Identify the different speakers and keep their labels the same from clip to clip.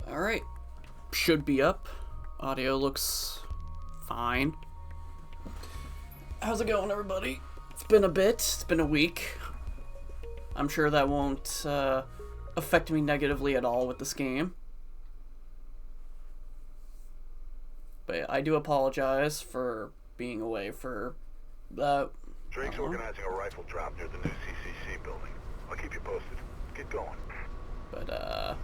Speaker 1: Alright. Should be up. Audio looks fine. How's it going, everybody? It's been a bit. It's been a week. I'm sure that won't affect me negatively at all with this game. But I do apologize for being away for that.
Speaker 2: Drake's organizing a rifle drop near the new CCC building. I'll keep you posted. Get going.
Speaker 1: But,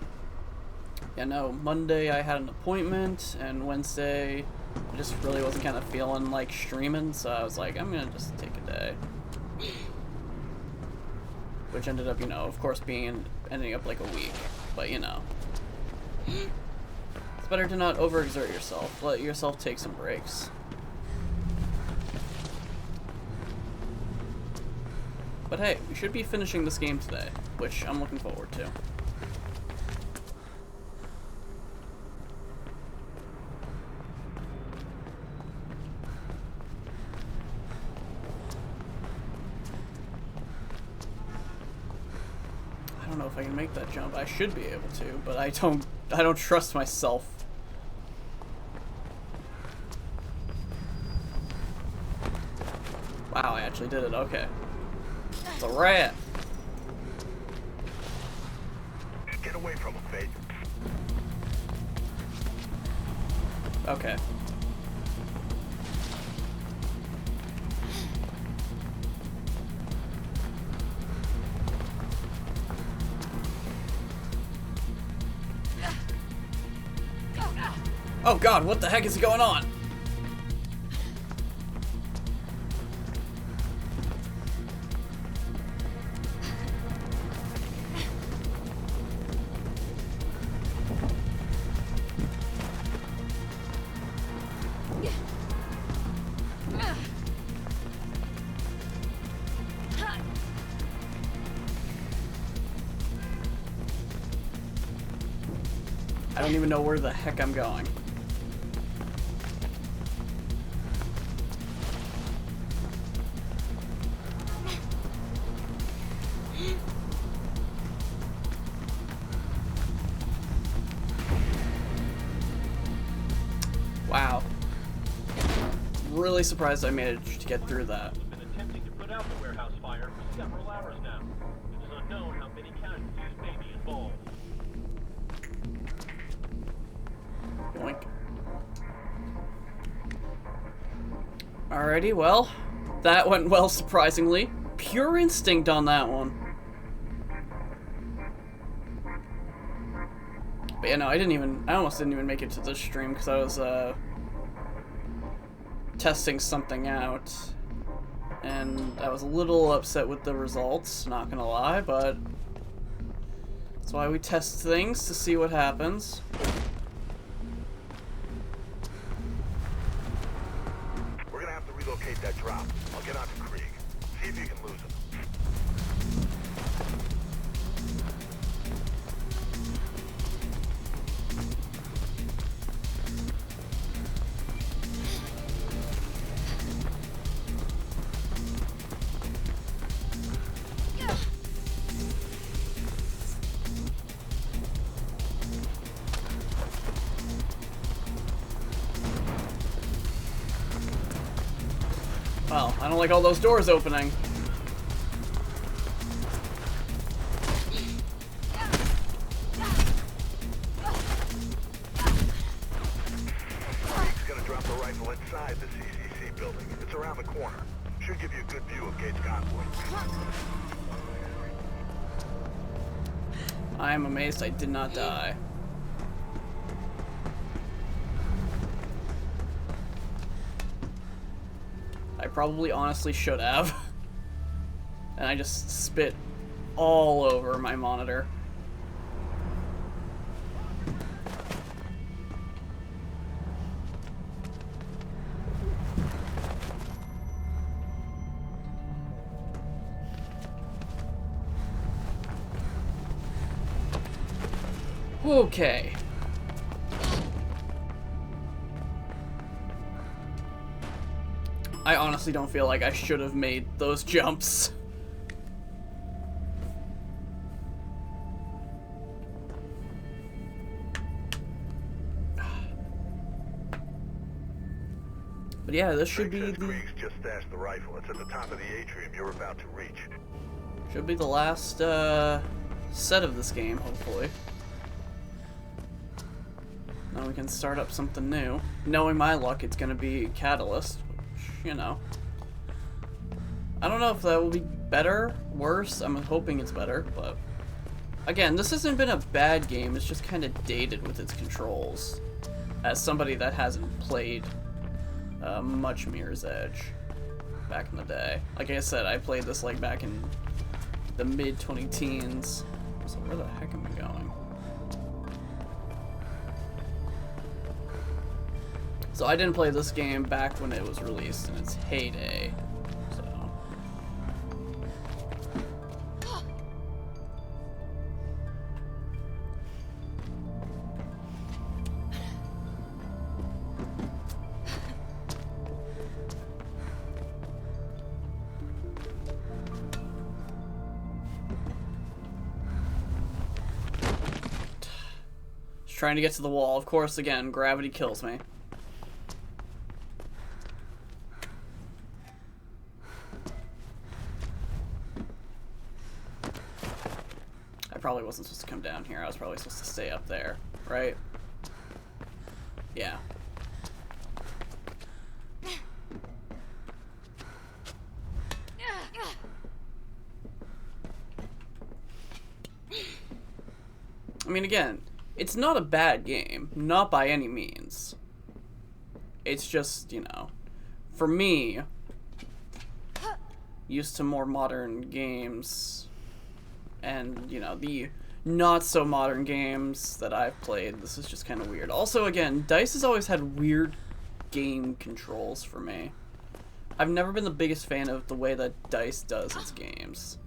Speaker 1: yeah, no, Monday I had an appointment, and Wednesday I just really wasn't kind of feeling like streaming, so I was like, I'm gonna just take a day. Which ended up, you know, of course ending up like a week, but you know. It's better to not overexert yourself. Let yourself take some breaks. But hey, we should be finishing this game today, which I'm looking forward to. I don't know if I can make that jump. I should be able to, but I don't trust myself. Wow, I actually did it. Okay. It's a rat.
Speaker 2: Get away from him, Faith.
Speaker 1: Okay. Oh god, what the heck is going on? I don't even know where the heck I'm going. Wow. Really surprised I managed to get through that.
Speaker 3: Been attempting to put out the warehouse fire for several hours now. It is unknown how many casualties may be involved.
Speaker 1: Boink. Alrighty, well, that went well, surprisingly. Pure instinct on that one. But yeah, no, I almost didn't even make it to this stream because I was, testing something out. And I was a little upset with the results, not gonna lie, but that's why we test things, to see what happens.
Speaker 2: We're gonna have to relocate that drop. I'll get on to Krieg. See if you can lose him.
Speaker 1: Well, I don't like all those doors opening.
Speaker 2: Krieg's gonna drop the rifle inside the CCC building. It's around the corner. Should give you a good view of Gates' convoy.
Speaker 1: I am amazed I did not die. I probably honestly should have. And I just spit all over my monitor. Okay. I honestly don't feel like I should have made those jumps. But yeah, this should
Speaker 2: Drake
Speaker 1: be
Speaker 2: says
Speaker 1: the
Speaker 2: Krieg's just stashed the rifle. It's at the top of the atrium you're about to reach.
Speaker 1: last set of this game, hopefully. Now we can start up something new. Knowing my luck, it's gonna be Catalyst, which, you know. I don't know if that will be better, worse. I'm hoping it's better, but again, this hasn't been a bad game. It's just kind of dated with its controls. As somebody that hasn't played much Mirror's Edge back in the day. Like I said, I played this like back in the mid-2010s. So where the heck am I going? So I didn't play this game back when it was released in its heyday. So just trying to get to the wall. Of course, again, gravity kills me. Probably wasn't supposed to come down here. I was probably supposed to stay up there, right? Yeah. I mean, again, it's not a bad game, not by any means. It's just, you know, for me, used to more modern games, and, you know, the not-so-modern games that I've played, this is just kind of weird. Also, again, DICE has always had weird game controls for me. I've never been the biggest fan of the way that DICE does its games.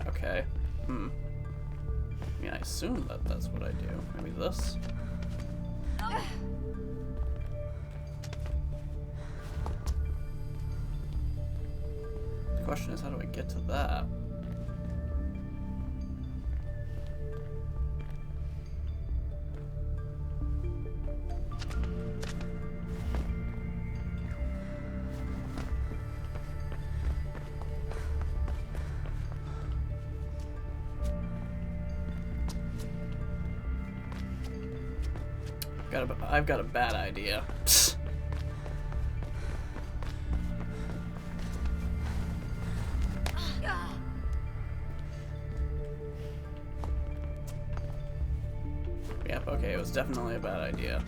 Speaker 1: Okay. I mean, I assume that that's what I do. Maybe this? The question is, how do I get to that? I've got a bad idea. Yep, okay, it was definitely a bad idea.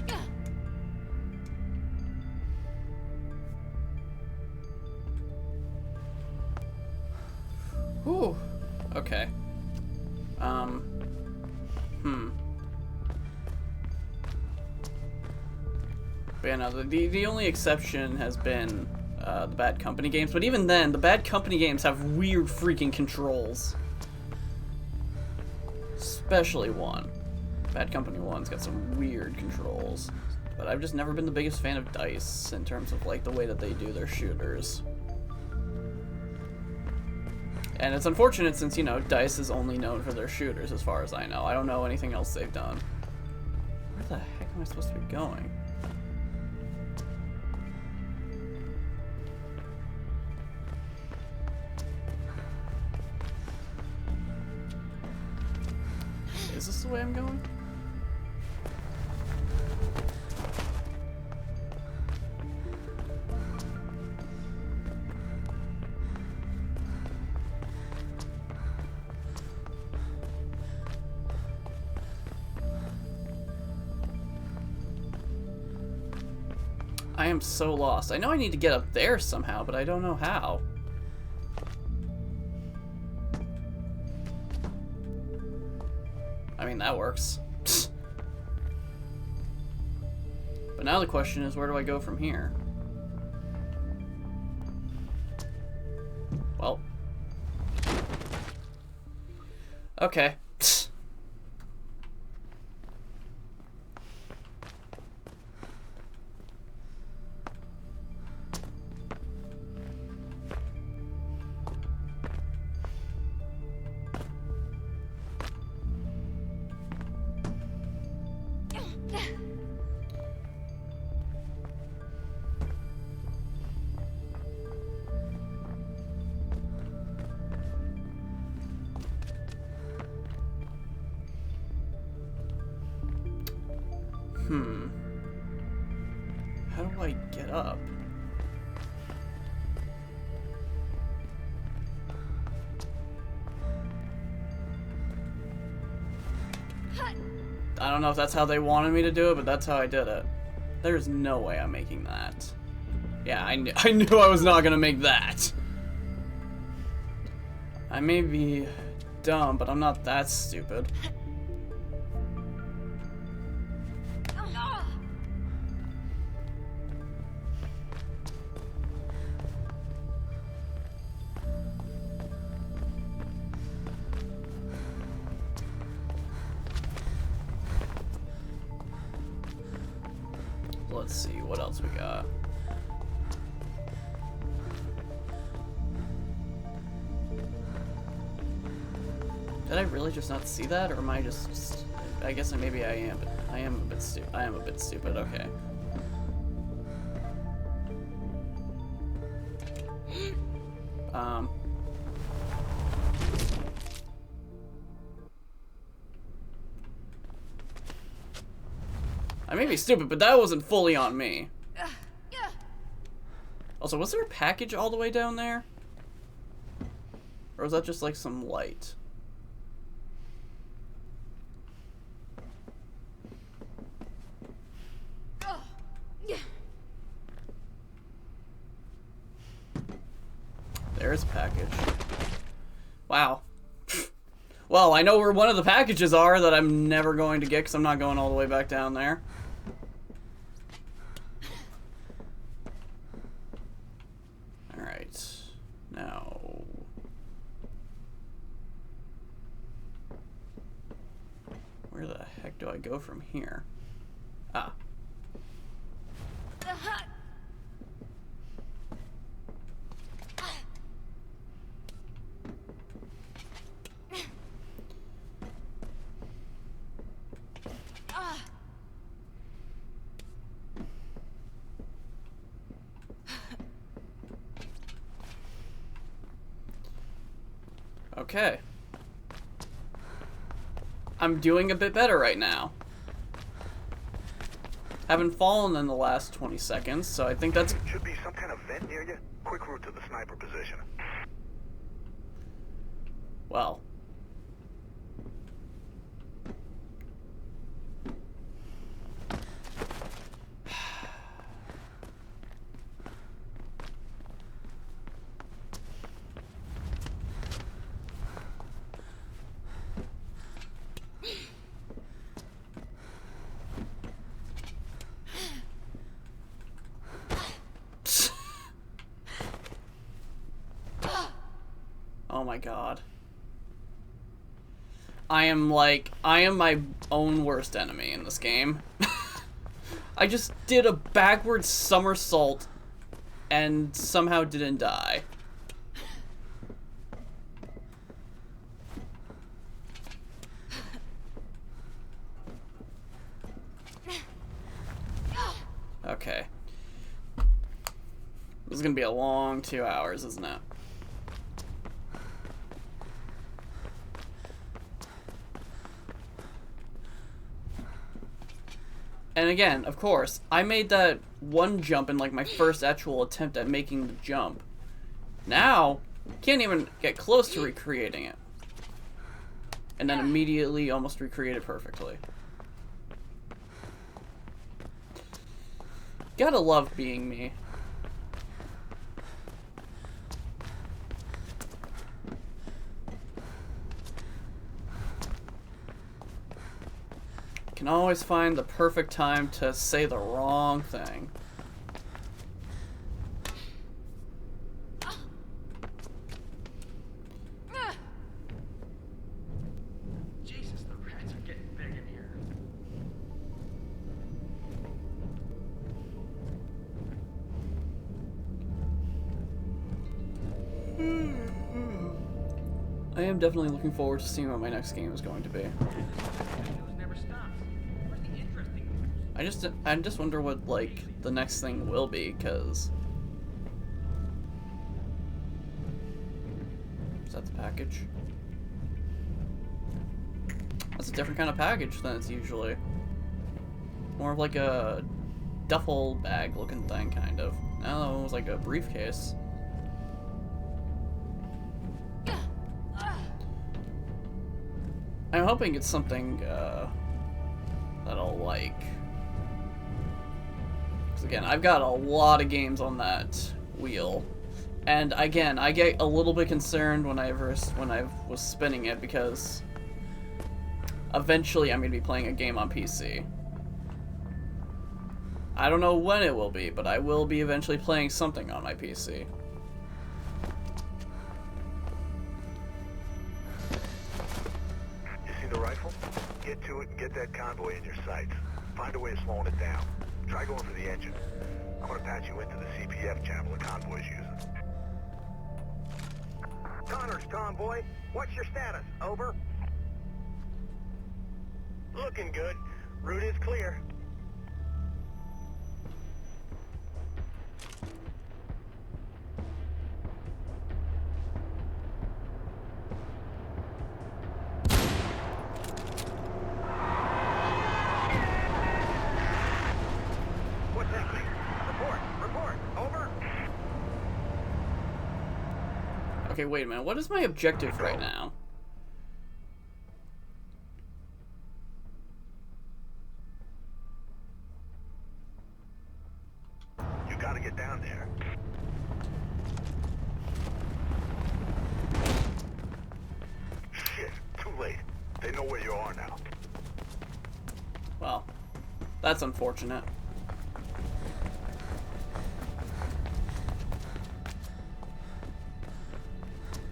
Speaker 1: Whew. Okay. But yeah, no, the only exception has been the Bad Company games, but even then, the Bad Company games have weird freaking controls. Especially one. Bad Company 1's got some weird controls. But I've just never been the biggest fan of DICE in terms of, like, the way that they do their shooters. And it's unfortunate since, you know, DICE is only known for their shooters as far as I know. I don't know anything else they've done. Where the heck am I supposed to be going? Is this the way I'm going? I am so lost. I know I need to get up there somehow, but I don't know how. I mean, that works. But now the question is, where do I go from here? Well. Okay. How do I get up? I don't know if that's how they wanted me to do it, but that's how I did it. There's no way I'm making that. Yeah, I knew I was not gonna make that. I may be dumb, but I'm not that stupid. Let's see what else we got. Did I really just not see that, or am I just? I guess maybe I am. But I am a bit stupid. I am a bit stupid. Okay. I may be stupid, but that wasn't fully on me. Also, was there a package all the way down there? Or was that just like some light? There's a package. Wow. Well, I know where one of the packages are that I'm never going to get because I'm not going all the way back down there. Alright. Now... where the heck do I go from here? Ah. Okay. I'm doing a bit better right now. Haven't fallen in the last 20 seconds, so I think that's...
Speaker 2: Should be some kind of vent near you. Quick route to the sniper position.
Speaker 1: well. Oh my god. I am my own worst enemy in this game. I just did a backwards somersault and somehow didn't die. Okay. This is gonna be a long 2 hours, isn't it? And again, of course, I made that one jump in like my first actual attempt at making the jump. Now, can't even get close to recreating it. And then immediately almost recreate it perfectly. Gotta love being me. Can always find the perfect time to say the wrong thing.
Speaker 3: Jesus, the rats are getting big in here.
Speaker 1: I am definitely looking forward to seeing what my next game is going to be.
Speaker 3: Never stops. Where's the interesting news?
Speaker 1: I just wonder what like the next thing will be, because is that the package? That's a different kind of package than it's usually. more of like a duffel bag looking thing, kind of. No, it was like a briefcase. I'm hoping it's something that I'll like. Because again, I've got a lot of games on that wheel. And again, I get a little bit concerned when I was spinning it, because eventually I'm going to be playing a game on PC. I don't know when it will be, but I will be eventually playing something on my PC.
Speaker 2: You see the rifle? Get to it and get that convoy in your sights. Find a way of slowing it down. Try going for the engine. I'm gonna patch you into the CPF channel the convoy's using.
Speaker 4: Connors, convoy. What's your status? Over?
Speaker 2: Looking good. Route is clear.
Speaker 4: What's happening? Report. Over?
Speaker 1: Okay, wait a minute. What is my objective right now?
Speaker 2: You gotta get down there. Shit, too late. They know where you are now.
Speaker 1: Well, that's unfortunate.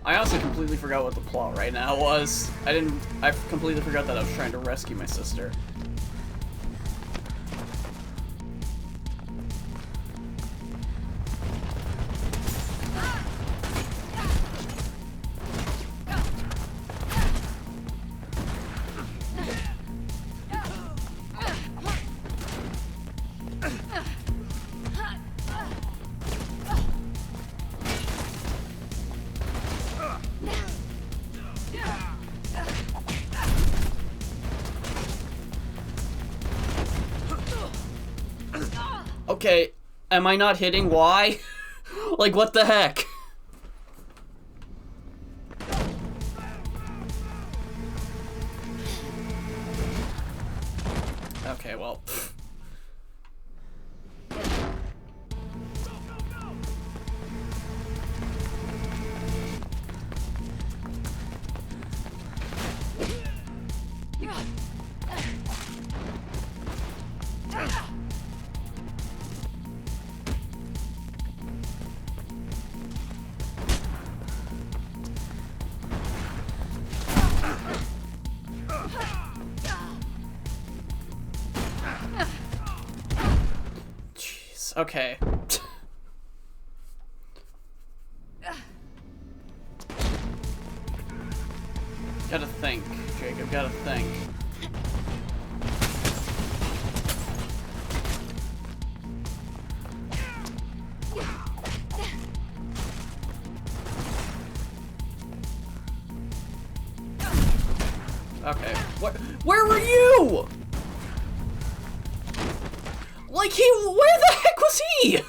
Speaker 1: I also completely forgot what the plot right now was. I completely forgot that I was trying to rescue my sister. Okay, am I not hitting? Why? Like, what the heck? Okay, well. Jeez, okay. Gotta think, Jacob, gotta think. Okay, where were you? Like, where the heck was he?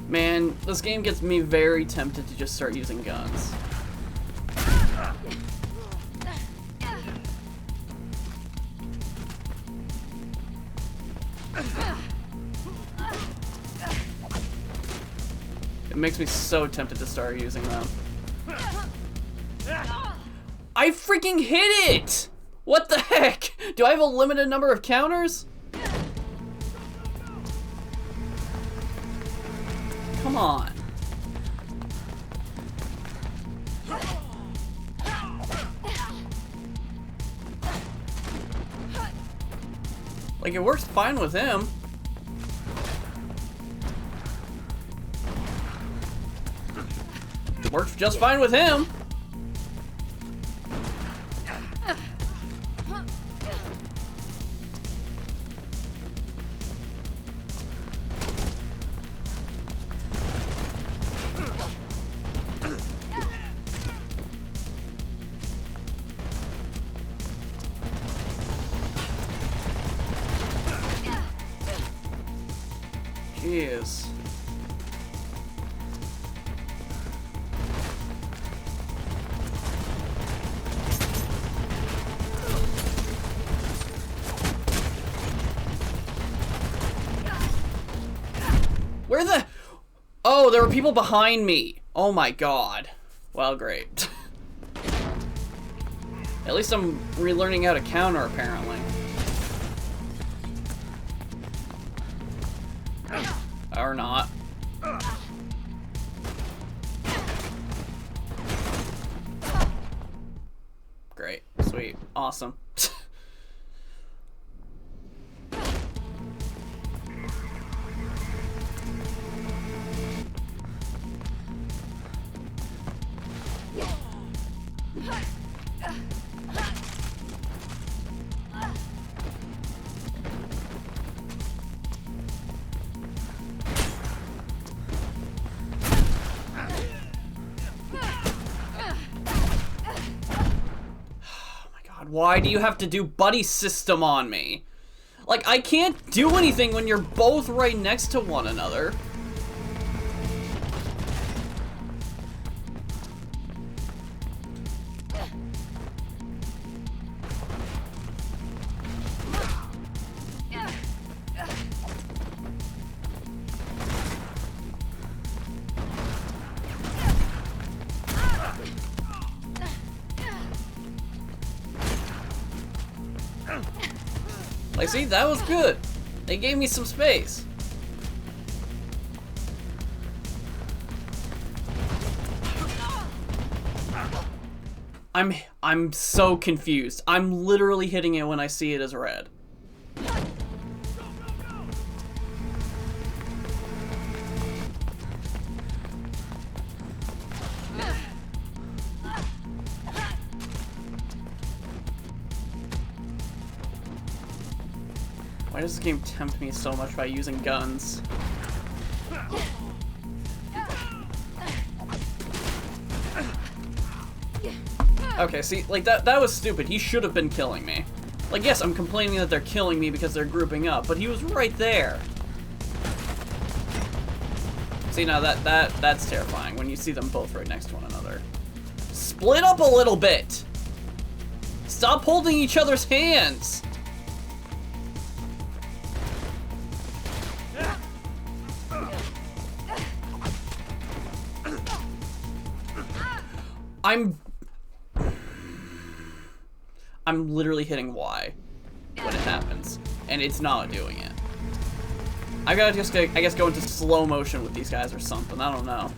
Speaker 1: Man, this game gets me very tempted to just start using guns. It makes me so tempted to start using them. I freaking hit it! What the heck? Do I have a limited number of counters? Come on. Like, it works fine with him. Works just fine with him. Jeez. Where the... Oh, there were people behind me. Oh my god. Well, great. At least I'm relearning how to counter, apparently. Or not. Great. Sweet. Awesome. Why do you have to do buddy system on me? Like, I can't do anything when you're both right next to one another. Like, see, that was good. They gave me some space. I'm so confused. I'm literally hitting it when I see it as red. Why does this game tempt me so much by using guns? Okay, see, like, that was stupid. He should have been killing me. Like, yes, I'm complaining that they're killing me because they're grouping up, but he was right there. See, now that's terrifying when you see them both right next to one another. Split up a little bit! Stop holding each other's hands! I'm literally hitting Y when it happens, and it's not doing it. I gotta just, I guess, go into slow motion with these guys or something. I don't know.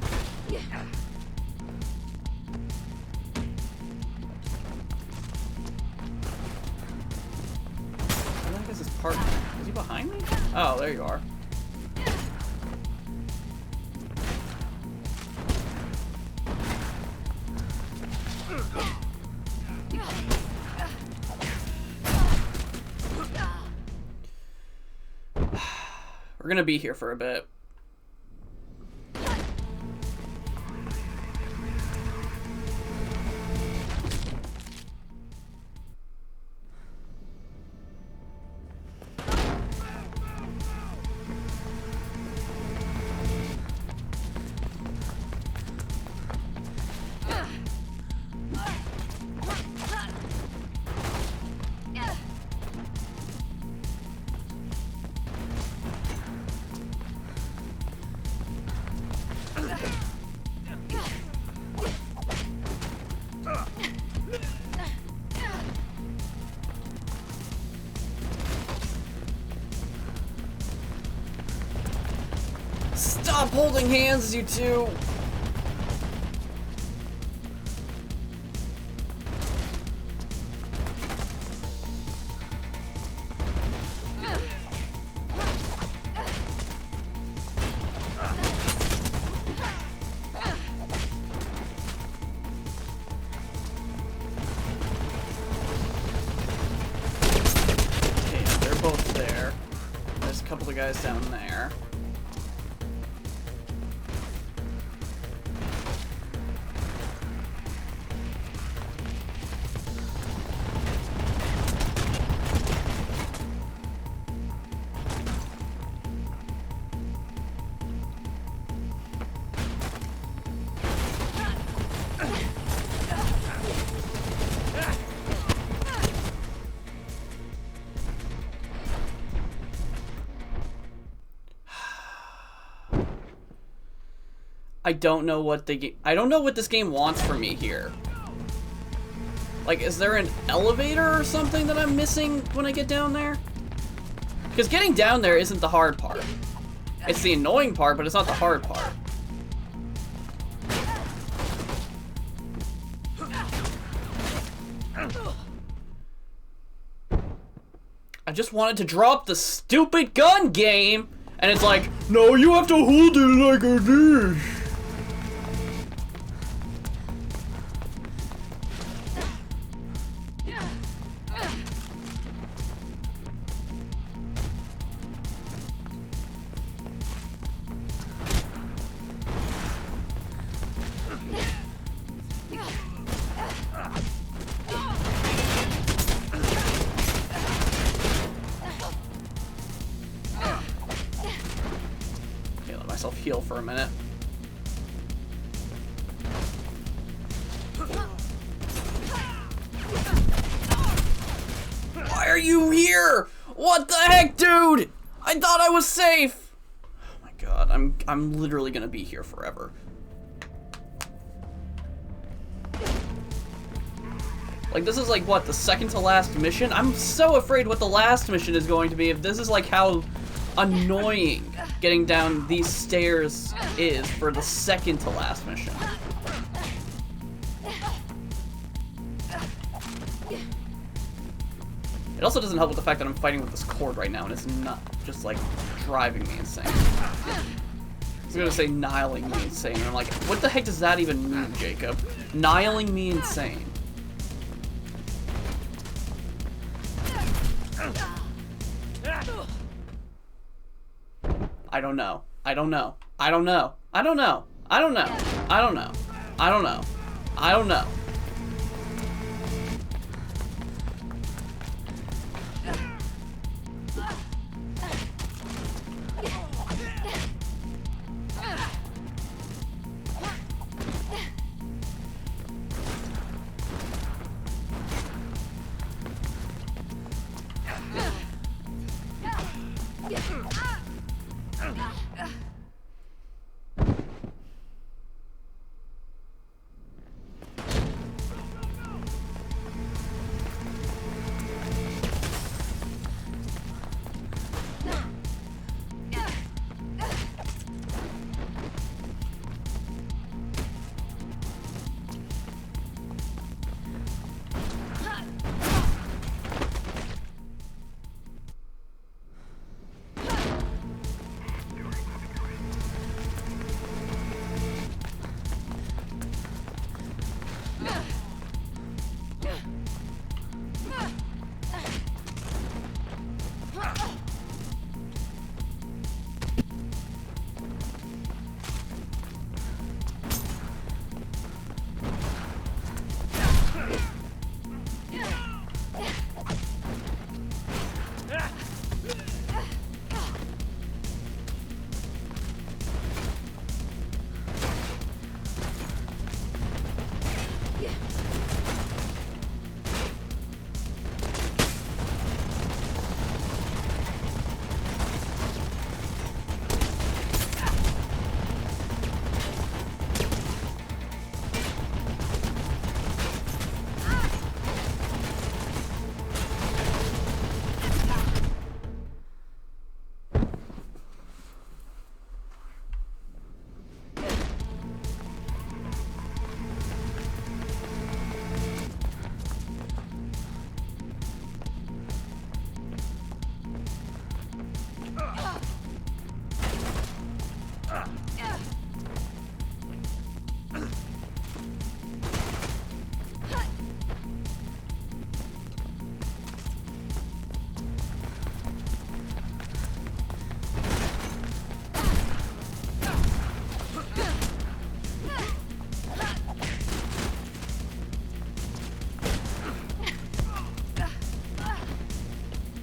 Speaker 1: I think this is part. Is he behind me? Oh, there you are. We're gonna be here for a bit. Stop holding hands, you two! Okay, they're both there. There's a couple of guys down there. I don't know what I don't know what this game wants from me here. Like, is there an elevator or something that I'm missing when I get down there? Because getting down there isn't the hard part. It's the annoying part, but it's not the hard part. I just wanted to drop the stupid gun game, and it's like, no, you have to hold it like a dish. Heal for a minute. Why are you here? What the heck, dude? I thought I was safe. Oh my god, I'm literally gonna be here forever. Like, this is like, what, the second to last mission? I'm so afraid what the last mission is going to be if this is like how annoying getting down these stairs is for the second to last mission. It also doesn't help with the fact that I'm fighting with this cord right now and it's not just like driving me insane. I was gonna say nihiling me insane, and I'm like, what the heck does that even mean, Jacob? Nihiling me insane. I don't know. I don't know. I don't know. I don't know. I don't know. I don't know. I don't know. I don't know.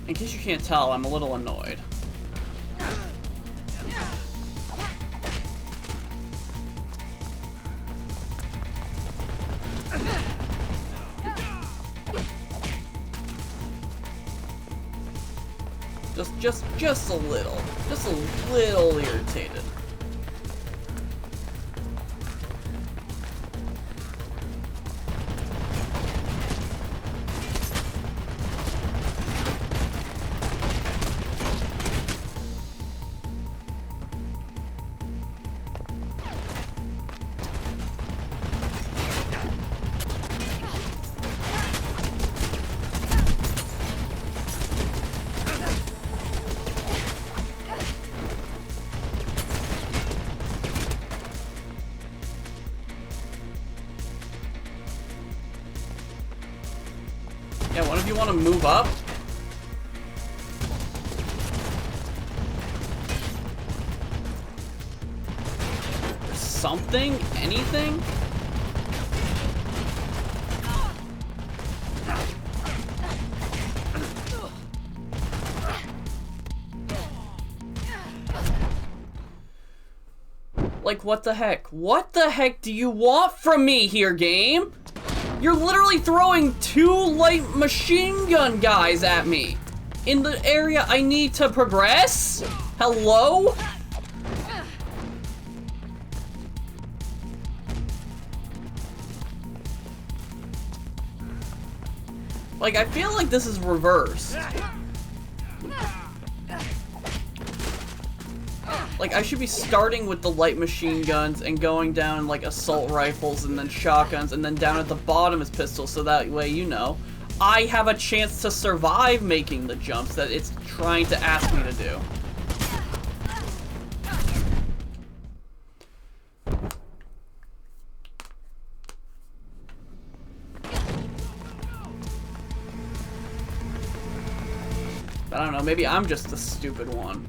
Speaker 1: In case you can't tell, I'm a little annoyed. Just a little irritated. Yeah, one of you want to move up? Something? Anything? Like, what the heck? What the heck do you want from me here, game? You're literally throwing 2 light machine gun guys at me in the area I need to progress? Hello? Like, I feel like this is reversed. Like, I should be starting with the light machine guns and going down like assault rifles and then shotguns and then down at the bottom is pistols, so that way, you know, I have a chance to survive making the jumps that it's trying to ask me to do. I don't know, maybe I'm just the stupid one.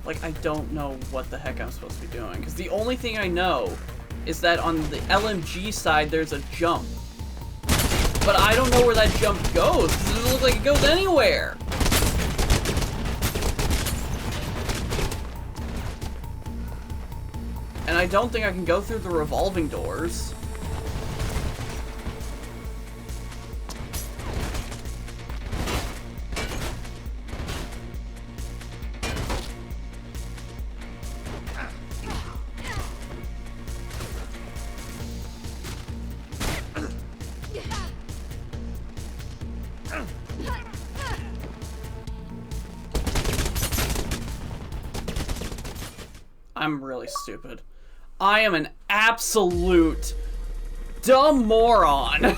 Speaker 1: Like, I don't know what the heck I'm supposed to be doing, because the only thing I know is that on the LMG side there's a jump. But I don't know where that jump goes, because it doesn't look like it goes anywhere. And I don't think I can go through the revolving doors. I'm really stupid. I am an absolute dumb moron.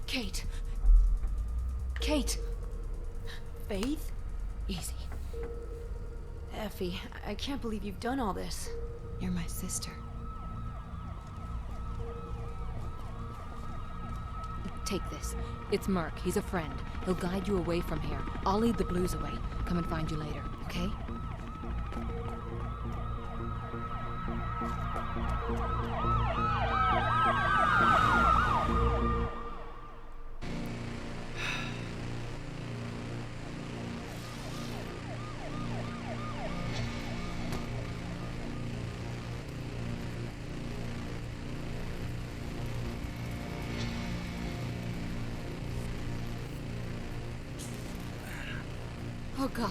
Speaker 5: Kate. Kate. Faith? Easy. Effie, I can't believe you've done all this. You're my sister. Take this. It's Merc. He's a friend. He'll guide you away from here. I'll lead the Blues away. Come and find you later, okay? Oh, God.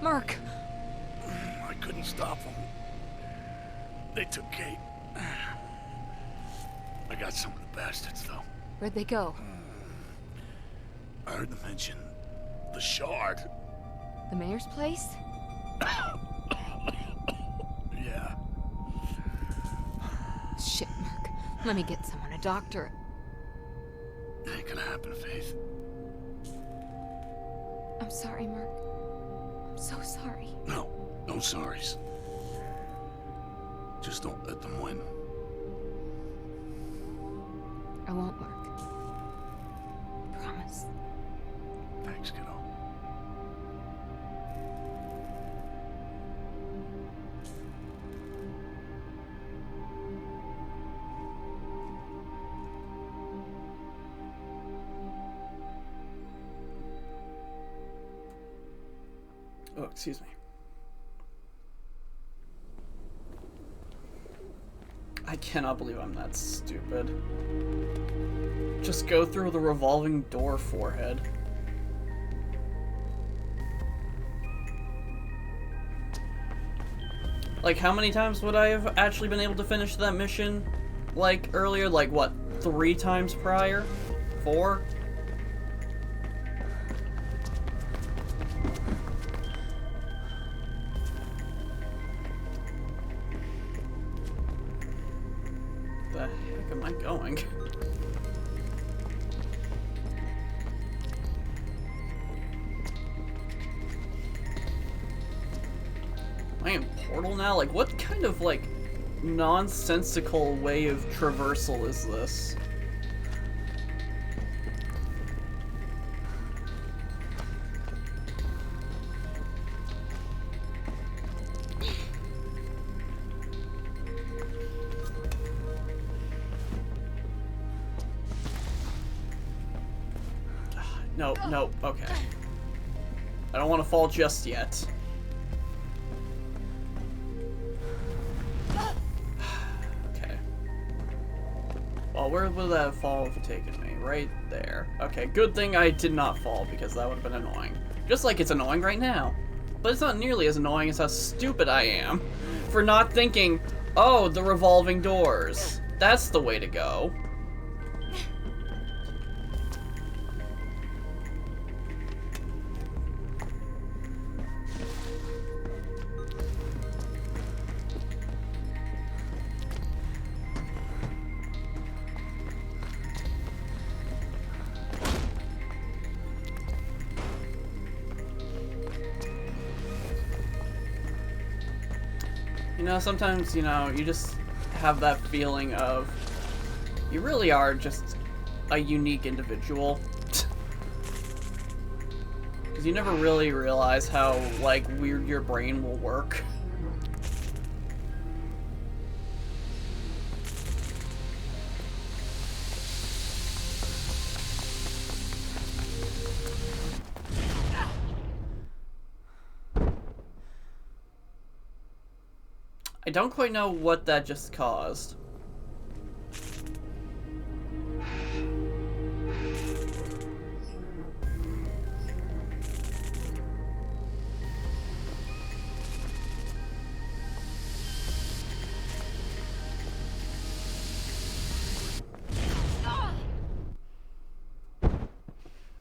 Speaker 5: Mark.
Speaker 2: I couldn't stop them. They took Kate. I got some of the bastards, though.
Speaker 5: Where'd they go?
Speaker 2: I heard them mention the Shard.
Speaker 5: The mayor's place?
Speaker 2: Yeah.
Speaker 5: Shit, Mark. Let me get someone, a doctor.
Speaker 2: It ain't gonna happen, Faith.
Speaker 5: I'm sorry, Mark. I'm so sorry.
Speaker 2: No sorries. Just don't let them win.
Speaker 5: I won't, Mark. Promise.
Speaker 2: Thanks, kiddo.
Speaker 1: Oh, excuse me. I cannot believe I'm that stupid. Just go through the revolving door forehead. Like, how many times would I have actually been able to finish that mission? Like, earlier? Like, what, 3 times prior? 4? The heck am I going? Am I in Portal now? Like, what kind of, like, nonsensical way of traversal is this? No, no, okay. I don't want to fall just yet. Okay. Well, where would that fall have taken me? Right there. Okay, good thing I did not fall, because that would have been annoying. Just like it's annoying right now. But it's not nearly as annoying as how stupid I am for not thinking, oh, the revolving doors. That's the way to go. You know, sometimes, you know, you just have that feeling of you really are just a unique individual. Because you never really realize how, like, weird your brain will work. I don't quite know what that just caused.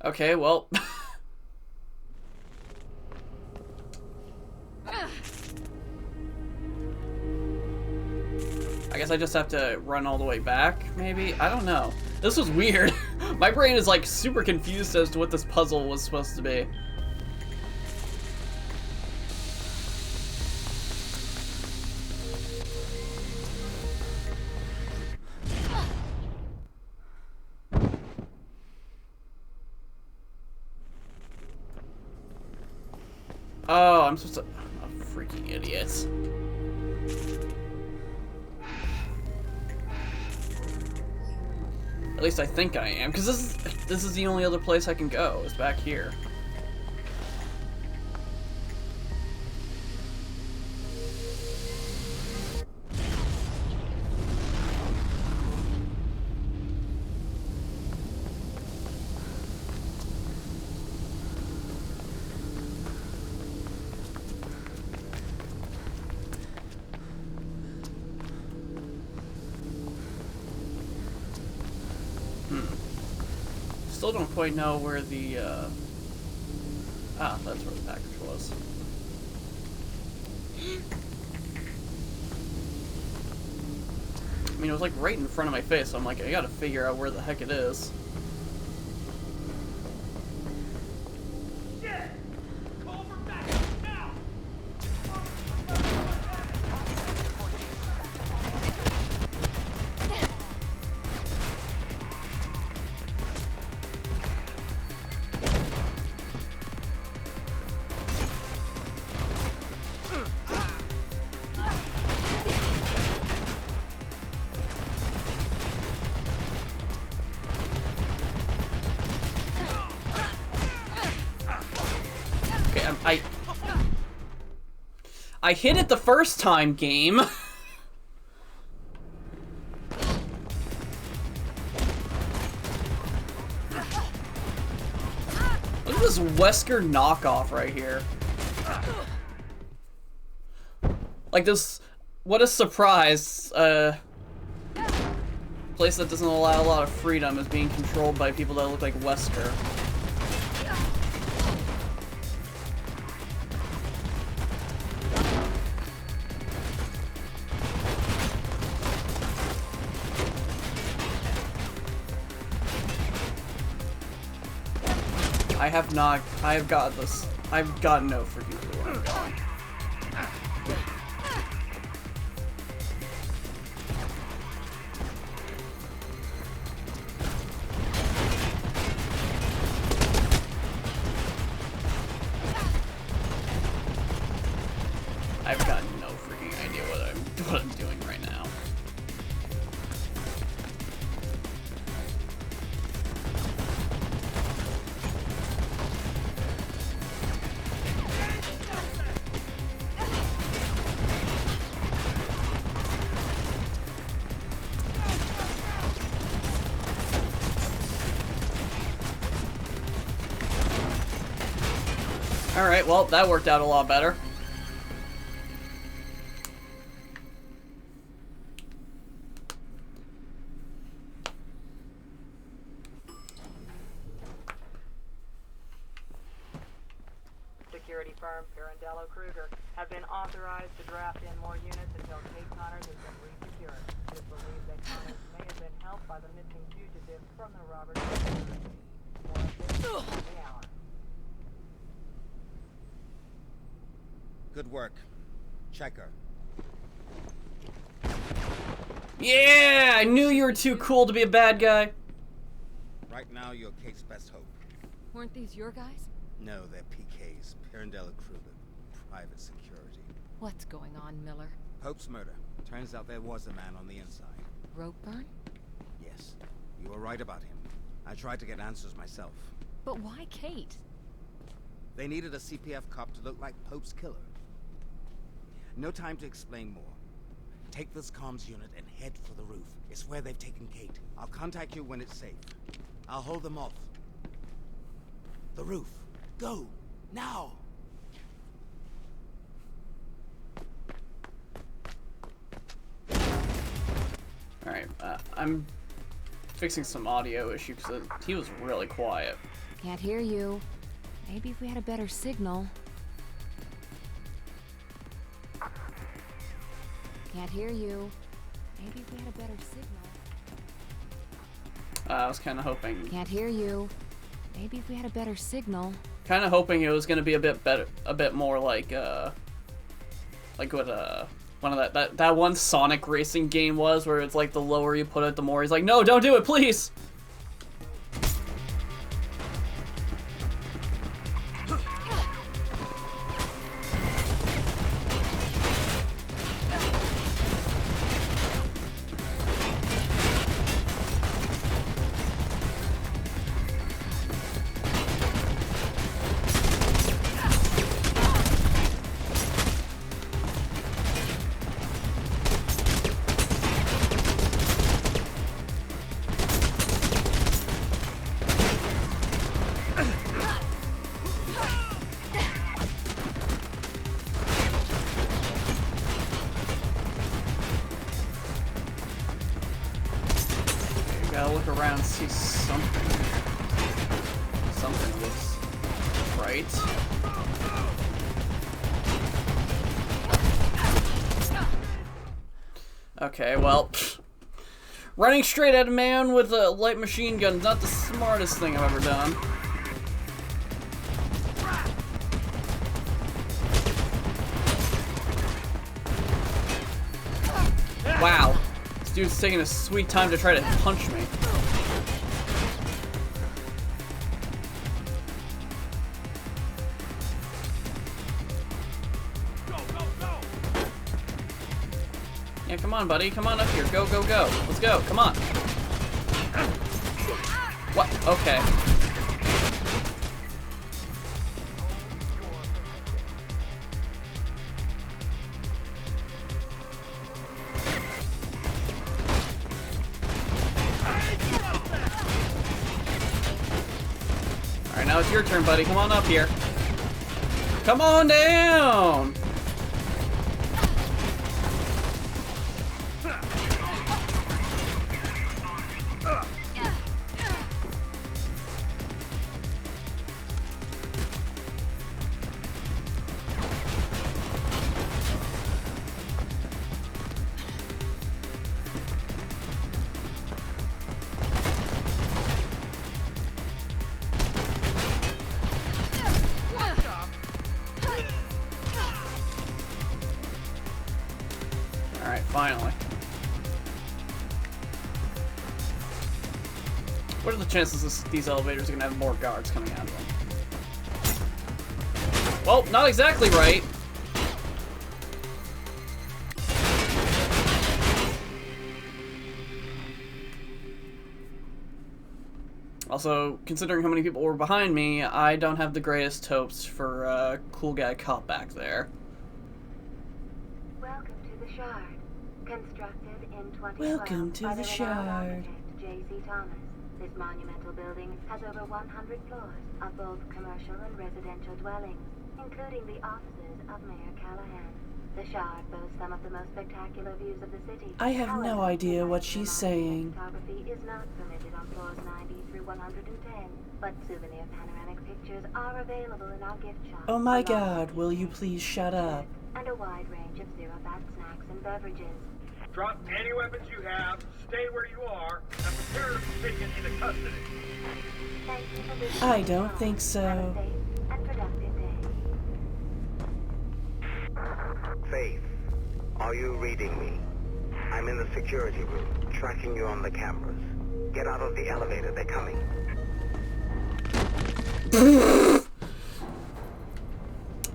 Speaker 1: Okay, well. I guess I just have to run all the way back, maybe? I don't know. This was weird. My brain is like super confused as to what this puzzle was supposed to be. Oh, I'm supposed to... I'm a freaking idiot. At least I think I am, because this is the only other place I can go, is back here. Still don't quite know where the, that's where the package was. I mean, it was like right in front of my face, so I'm like, I gotta figure out where the heck it is. Okay, I hit it the first time, game. Look at this Wesker knockoff right here. Like this, what a surprise. Place that doesn't allow a lot of freedom is being controlled by people that look like Wesker. I have got this. I've got no freaking clue where I'm going. I've got no freaking idea what I'm doing right now. Alright, well, that worked out a lot better.
Speaker 6: Security firm Pirandello Kruger have been authorized to draft in more units until Kate Connors has been resecured. It is believed that Connors may have been helped by the missing fugitive from the Robert conspiracy. More of this in the hour.
Speaker 7: Good work. Checker.
Speaker 1: Yeah, I knew you were too cool to be a bad guy.
Speaker 7: Right now, you're Kate's best hope.
Speaker 5: Weren't these your guys?
Speaker 7: No, they're PK's. Pirandello Kruger. Private security.
Speaker 5: What's going on, Miller?
Speaker 7: Pope's murder. Turns out there was a man on the inside.
Speaker 5: Ropeburn?
Speaker 7: Yes. You were right about him. I tried to get answers myself.
Speaker 5: But why Kate?
Speaker 7: They needed a CPF cop to look like Pope's killer. No time to explain more. Take this comms unit and head for the roof. It's where they've taken Kate. I'll contact you when it's safe. I'll hold them off. The roof. Go! Now!
Speaker 1: Alright, I'm fixing some audio issue because he was really quiet.
Speaker 5: Can't hear you. Maybe if we had a better signal. Can't hear you. Maybe if we had a better signal.
Speaker 1: I was kind of hoping.
Speaker 5: Can't hear you. Maybe if we had a better signal.
Speaker 1: Kind of hoping it was going to be a bit better, a bit more like what one of that one Sonic racing game was, where it's like the lower you put it, the more he's like, no, don't do it, please. Gotta look around, see something. Something looks right. Okay, well, running straight at a man with a light machine gun is not the smartest thing I've ever done. Wow. This dude's taking a sweet time to try to punch me. Yeah, come on, buddy. Come on up here. Go, go, go. Let's go. Come on. What? Okay. your turn, buddy. Come on up here. Come on down! Alright, finally. What are the chances these elevators are gonna have more guards coming out of them? Well, not exactly right. Also, considering how many people were behind me, I don't have the greatest hopes for cool guy cop back there.
Speaker 8: Welcome to the Shard. Constructed in 2012
Speaker 1: Welcome to
Speaker 8: by
Speaker 1: the
Speaker 8: the renowned
Speaker 1: Shard.
Speaker 8: architect J.C. Thomas. This monumental building has over 100 floors of both commercial and residential dwellings, including the offices of Mayor Callahan. The Shard boasts some of the most spectacular views of the city.
Speaker 1: I have no
Speaker 8: However,
Speaker 1: idea what
Speaker 8: tonight's
Speaker 1: she's
Speaker 8: monumental
Speaker 1: saying.
Speaker 8: Photography is not permitted on floors 90 through 110, but souvenir panoramic pictures are available in our gift shop.
Speaker 1: Oh my
Speaker 8: along
Speaker 1: god,
Speaker 8: with
Speaker 1: will you please shut up?
Speaker 8: and a wide range of zero-fat snacks and beverages.
Speaker 3: Drop any weapons you have, stay where you are, and prepare to be taken into custody.
Speaker 8: Thank you for listening.
Speaker 1: I don't think so.
Speaker 8: Have a safe and productive day.
Speaker 2: Faith, are you reading me? I'm in the security room, tracking you on the cameras. Get out of the elevator, they're coming.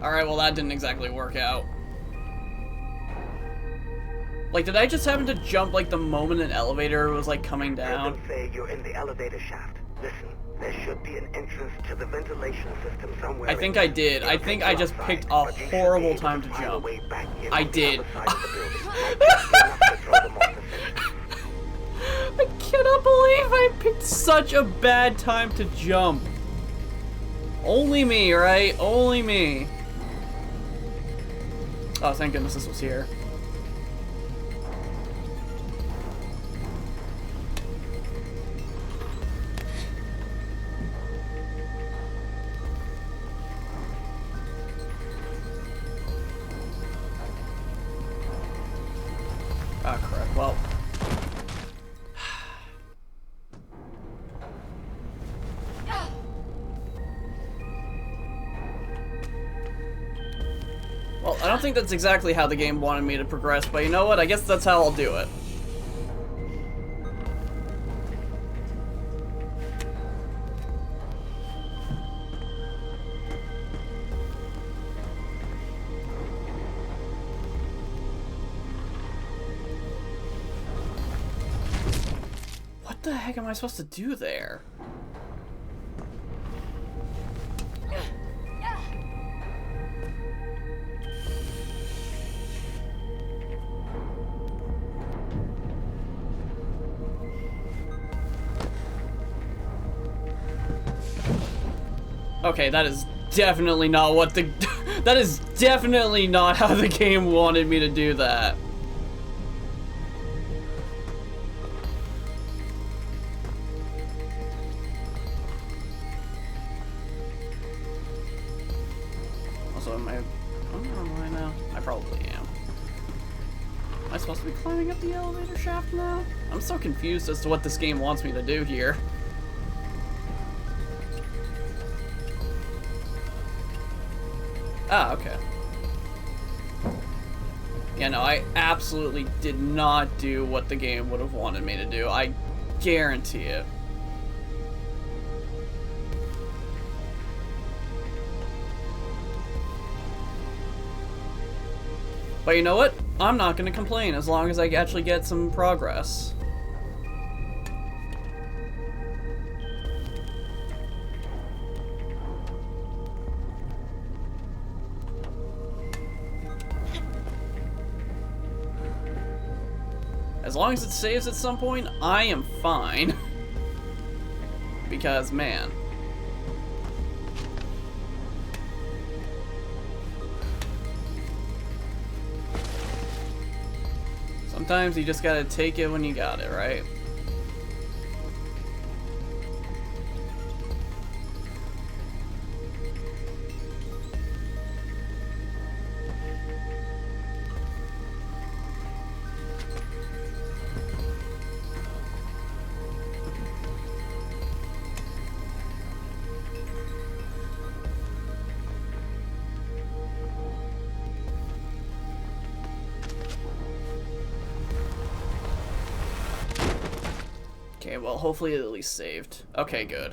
Speaker 1: Alright, well that didn't exactly work out. Like, did I just happen to jump, like, the moment an elevator was, like, coming
Speaker 2: Heard
Speaker 1: down?
Speaker 2: them say you're in the elevator shaft. Listen, there should be an entrance to the ventilation system somewhere.
Speaker 1: I think I did. I think I just picked a horrible time to jump. I did. I cannot believe I picked such a bad time to jump. Only me, right? Only me. Oh, thank goodness this was here. Ah, crap. Well. Well, I don't think that's exactly how the game wanted me to progress, but you know what? I guess that's how I'll do it. What the heck am I supposed to do there? Okay, that is definitely not what the... that is definitely not how the game wanted me to do that. Also, am I... Where am I now? I probably am. Am I supposed to be climbing up the elevator shaft now? I'm so confused as to what this game wants me to do here. Ah, okay. Yeah, no, I absolutely did not do what the game would have wanted me to do. I guarantee it. But you know what? I'm not going to complain as long as I actually get some progress. As long as it saves at some point, I am fine. Because, man. Sometimes you just gotta take it when you got it, right? Okay, well, hopefully it at least saved. Okay, good.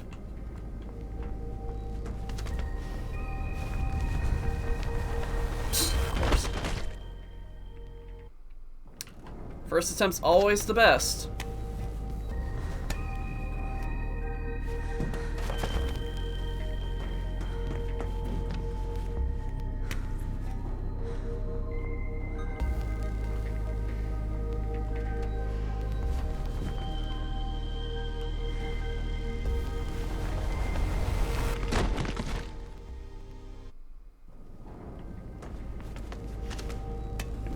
Speaker 1: Of course. First attempt's always the best.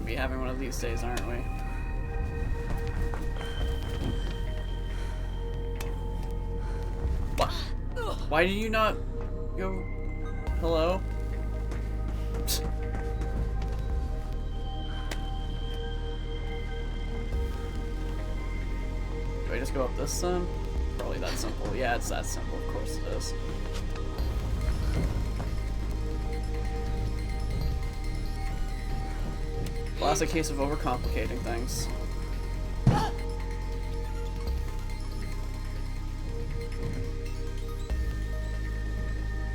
Speaker 1: Be having one of these days, aren't we? What? Why did you not go? Hello? Do I just go up this then? Probably that simple. Yeah, it's that simple. Of course it is. Classic case of overcomplicating things. I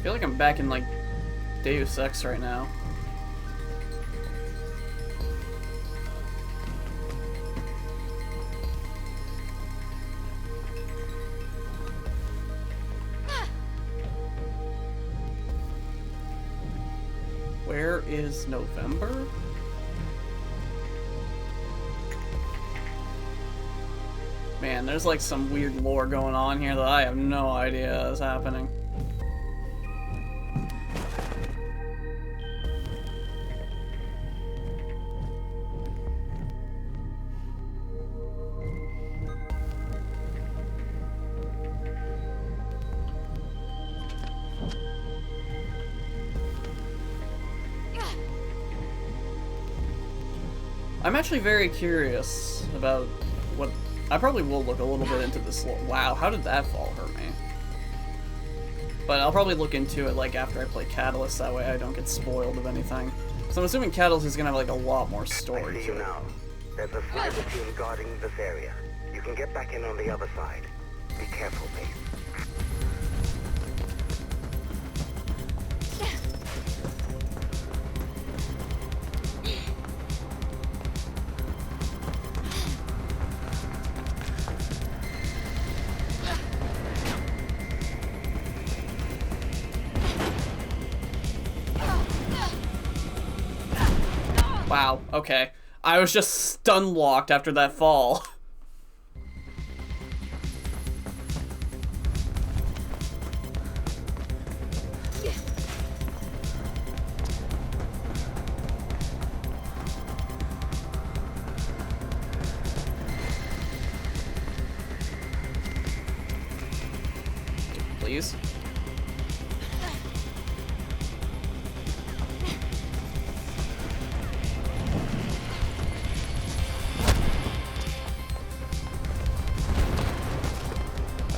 Speaker 1: feel like I'm back in like Deus Ex right now. Where is November? Man, there's like some weird lore going on here that I have no idea is happening. I'm actually very curious about what... I probably will look a little bit into this. Wow, how did that fall hurt me? But I'll probably look into it like after I play Catalyst, that way I don't get spoiled of anything. So I'm assuming Catalyst is gonna have like a lot more story
Speaker 4: I see
Speaker 1: to
Speaker 4: you
Speaker 1: it.
Speaker 4: now. There's a fighter team guarding this area. You can get back in on the other side. Be careful, mate.
Speaker 1: Wow, okay. I was just stun locked after that fall. Please.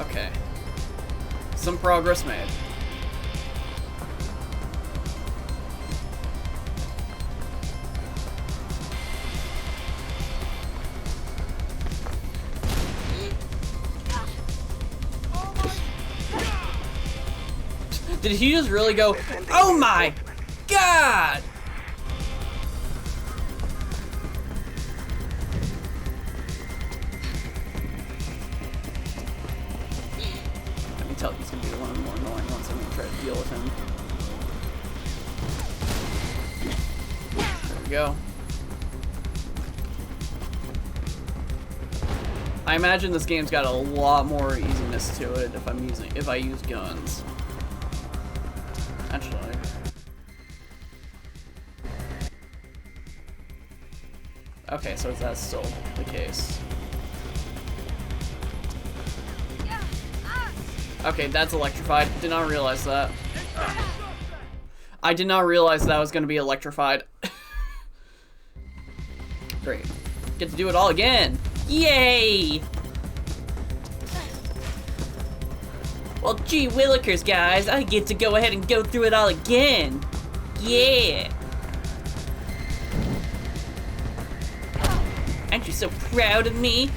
Speaker 1: Okay. Some progress made. Did he just really go, oh my god! I can tell he's gonna be one of the more annoying ones. I'm gonna try to deal with him. There we go. I imagine this game's got a lot more easiness to it if I use guns. Actually. Okay, so that's still the case. Okay, that's electrified. Did not realize that. I did not realize that was going to be electrified. Great. Get to do it all again. Yay! Well, gee willikers, guys. I get to go ahead and go through it all again. Yeah! Aren't you so proud of me?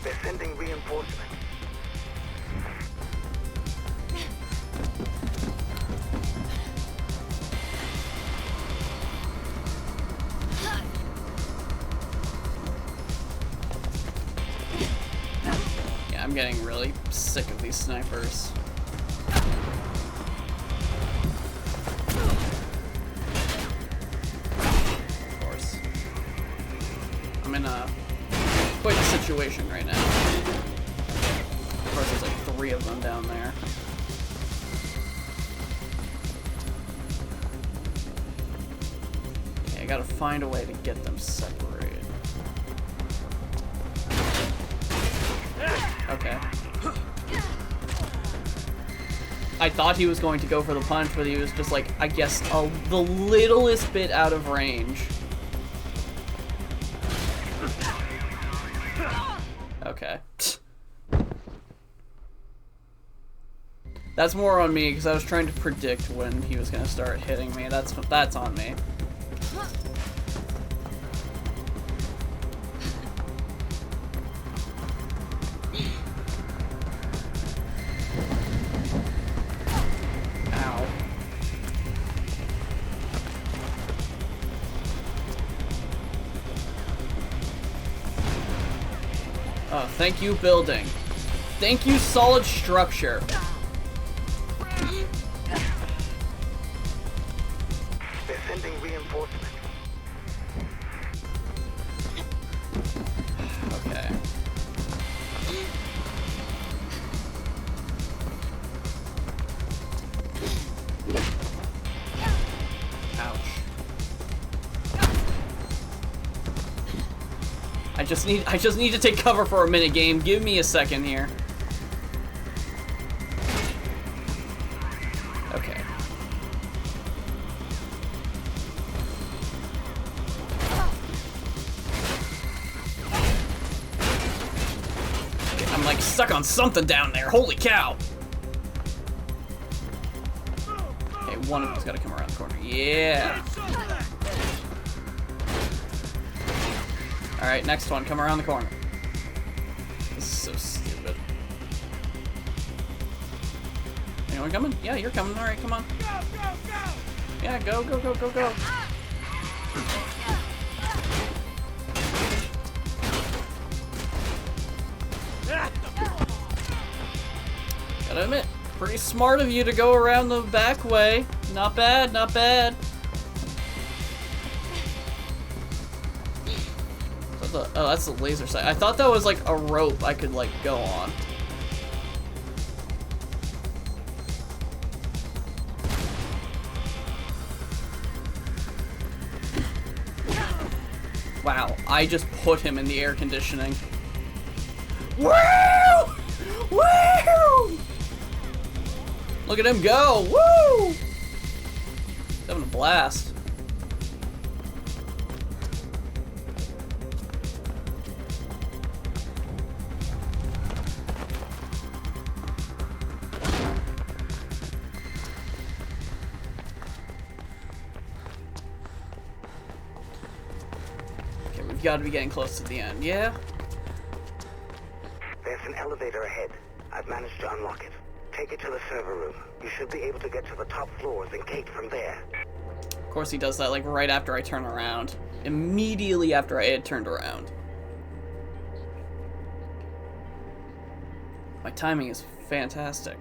Speaker 4: They're sending reinforcements.
Speaker 1: Yeah, I'm getting really sick of these snipers. Of course. I'm in quite a situation right now. Of course, there's like 3 of them down there. Okay, I gotta find a way to get them separated. Okay. I thought he was going to go for the punch, but he was just like, I guess, the littlest bit out of range. Okay. That's more on me because I was trying to predict when he was gonna start hitting me. That's on me. Ow. Oh, thank you, building. Thank you, solid structure.
Speaker 4: They're sending reinforcements.
Speaker 1: Okay. Ouch. I just need to take cover for a minute, game. Give me a second here. Okay. I'm like stuck on something down there. Holy cow. Okay, one of them's gotta come around the corner. Yeah. Alright, next one, come around the corner. This is so stupid. Anyone coming? Yeah, you're coming. Alright, come on. Yeah, go, go, go, go, go. Gotta admit, pretty smart of you to go around the back way. Not bad, not bad. Oh, that's the laser sight. I thought that was like a rope I could like go on. Wow, I just put him in the air conditioning. Woo! Woo! Look at him go! Woo! He's having a blast. We've got to be getting close to the end, yeah?
Speaker 4: There's an elevator ahead. I've managed to unlock it. Take it to the server room. You should be able to get to the top floors and gate from there.
Speaker 1: Of course he does that like right after I turn around. Immediately after I had turned around. My timing is fantastic.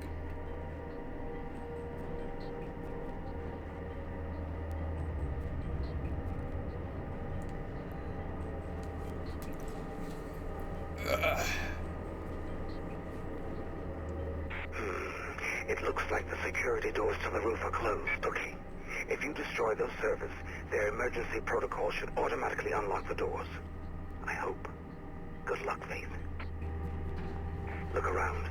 Speaker 4: It looks like the security doors to the roof are closed. Okay. If you destroy those servers, their emergency protocol should automatically unlock the doors. I hope. Good luck, Faith. Look around.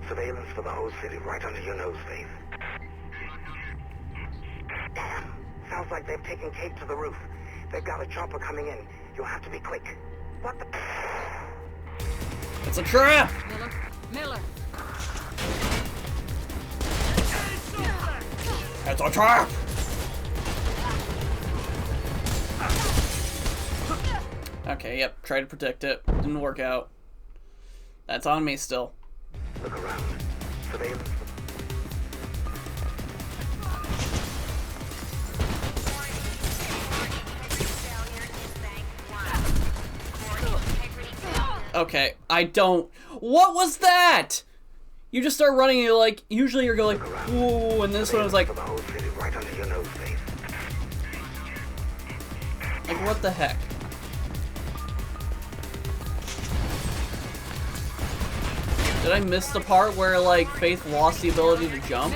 Speaker 4: Surveillance for the whole city right under your nose, Faith. Damn. Sounds like they've taken Kate to the roof. They've got a chopper coming in. You'll have to be quick. What the...
Speaker 1: It's a trap!
Speaker 5: Miller!
Speaker 1: It's a trap! Okay, yep, try to protect it. Didn't work out. That's on me still.
Speaker 4: Look around. Surveillance.
Speaker 1: Okay, I don't... What was that?! You just start running and you're like... Usually you're going like... Ooh, and this one was like...
Speaker 4: Right under your nose, Faith.
Speaker 1: Like, what the heck? Did I miss the part where, like, Faith lost the ability to jump?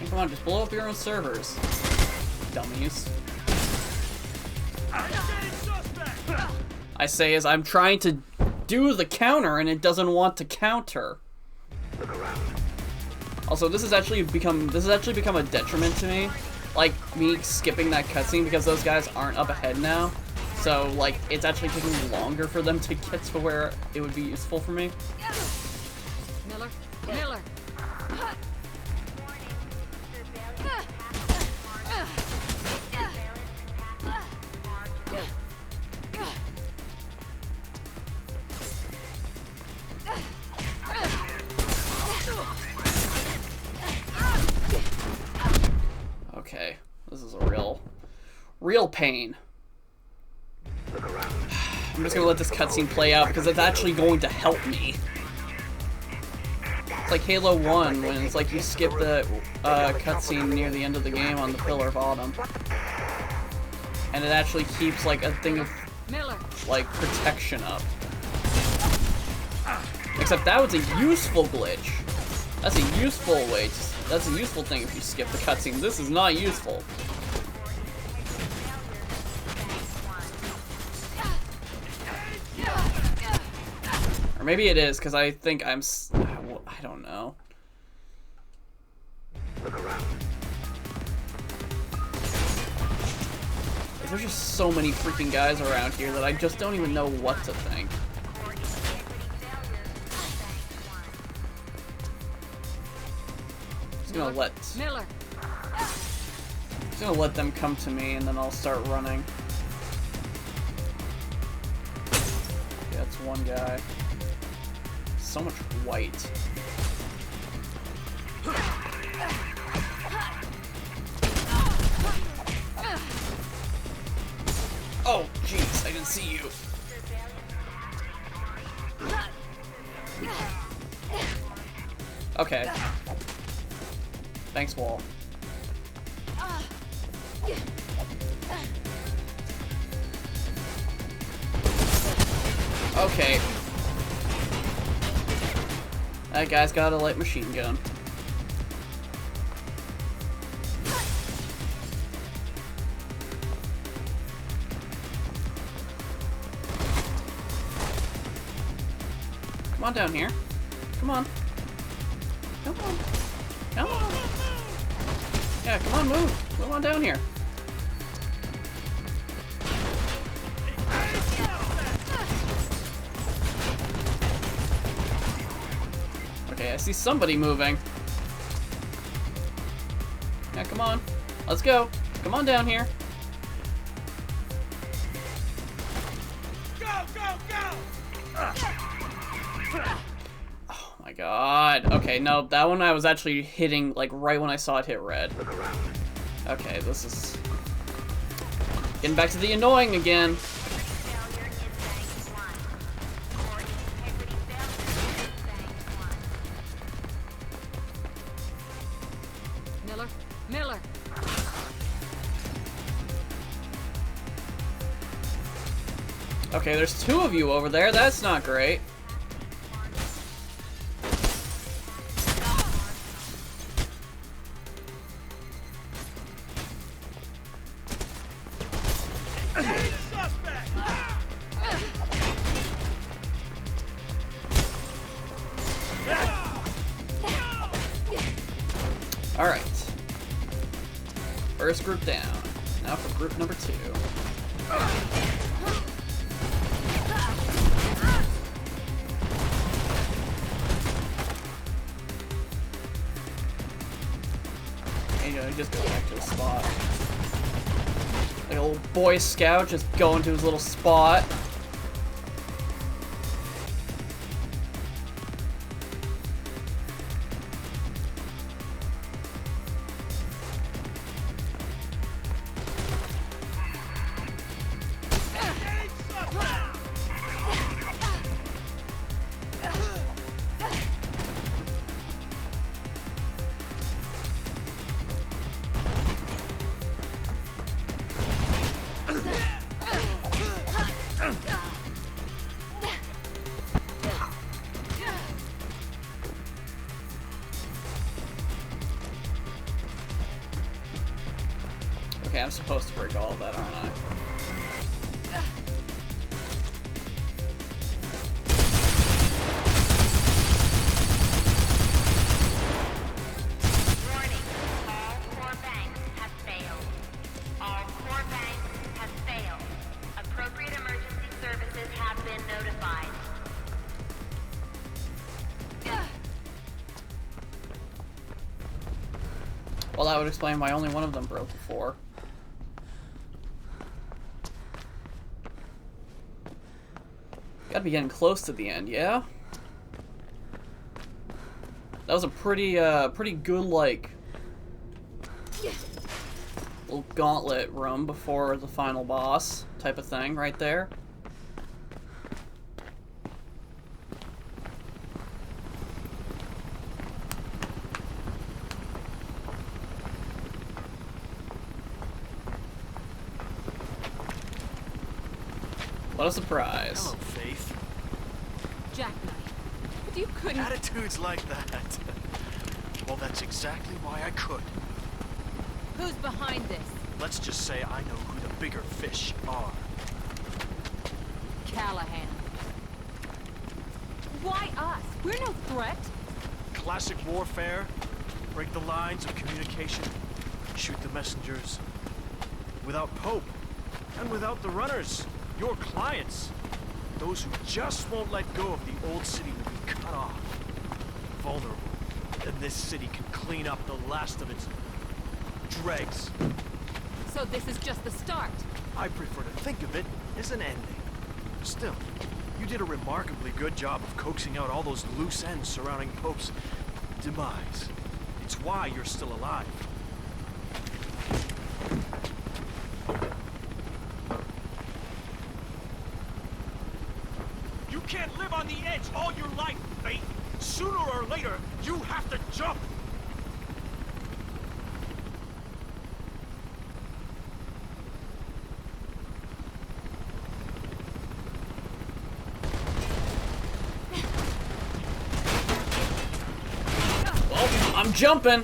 Speaker 1: Come on, just blow up your own servers. Dummies. I say as I'm trying to do the counter and it doesn't want to counter. Also, this has actually become a detriment to me. Like, me skipping that cutscene because those guys aren't up ahead now. So, like, it's actually taking longer for them to get to where it would be useful for me.
Speaker 5: Miller!
Speaker 1: Okay, this is a real pain. I'm just gonna let this cutscene play out because it's actually going to help me. It's like Halo 1 when it's like you skip the cutscene near the end of the game on the pillar bottom. And it actually keeps like a thing of like protection up. Except that was a useful glitch. That's a useful way. That's a useful thing if you skip the cutscene. This is not useful. Or maybe it is, because I think I don't know. There's just so many freaking guys around here that I just don't even know what to think. Just gonna let them come to me and then I'll start running. Yeah, that's one guy. So much white. Oh, jeez, I didn't see you. Okay. Thanks, wall. Okay. That guy's got a light machine gun. Come on down here. Come on. Come on. Come on. Yeah, come on, move. Move on down here. Okay, I see somebody moving. Yeah, come on. Let's go. Come on down here.
Speaker 3: Go, go, go!
Speaker 1: Oh my god. Okay, no, that one I was actually hitting, like, right when I saw it hit red. Okay, this is getting back to the annoying again. Okay, there's two of you over there. That's not great. Alright. First group down. Now for group number 2. And you know, just go back to his spot. Like a little Boy Scout just going to his little spot. Okay, I'm supposed to break all of that, aren't I?
Speaker 8: Warning. All core banks have failed. All core banks have failed. Appropriate emergency services have been notified.
Speaker 1: Well, that would explain why only one of them broke before. Gotta be getting close to the end, yeah? That was a pretty good, like, little gauntlet room before the final boss type of thing right there. What a surprise.
Speaker 9: Hello, Faith.
Speaker 5: Jackknife. But you couldn't.
Speaker 9: Attitudes like that. Well, that's exactly why I could.
Speaker 5: Who's behind this?
Speaker 9: Let's just say I know who the bigger fish are.
Speaker 5: Callahan. Why us? We're no threat.
Speaker 9: Classic warfare. Break the lines of communication. Shoot the messengers. Without Pope. And without the runners. Your clients. Those who just won't let go of the old city will be cut off. Vulnerable. And this city can clean up the last of its dregs.
Speaker 5: So this is just the start.
Speaker 9: I prefer to think of it as an ending. Still, you did a remarkably good job of coaxing out all those loose ends surrounding Pope's demise. It's why you're still alive. You can't live on the edge all your life, Faith. Sooner or later, you have to jump.
Speaker 1: Well, I'm jumping.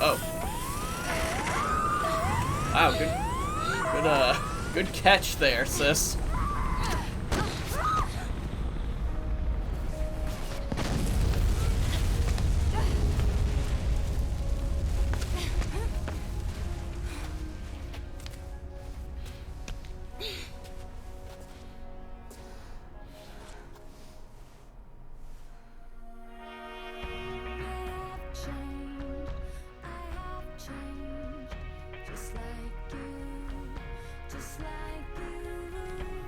Speaker 1: Oh. Wow, good catch there, sis.
Speaker 10: Just like you,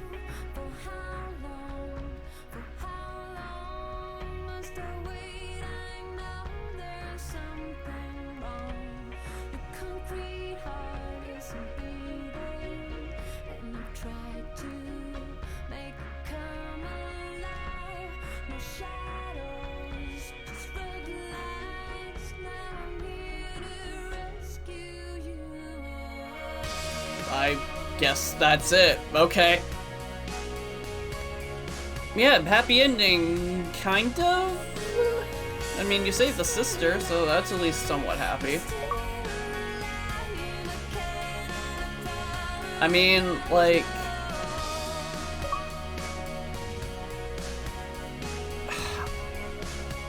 Speaker 1: I guess that's it. Okay. Yeah, happy ending, kind of? I mean, you saved the sister, so that's at least somewhat happy. I mean, like...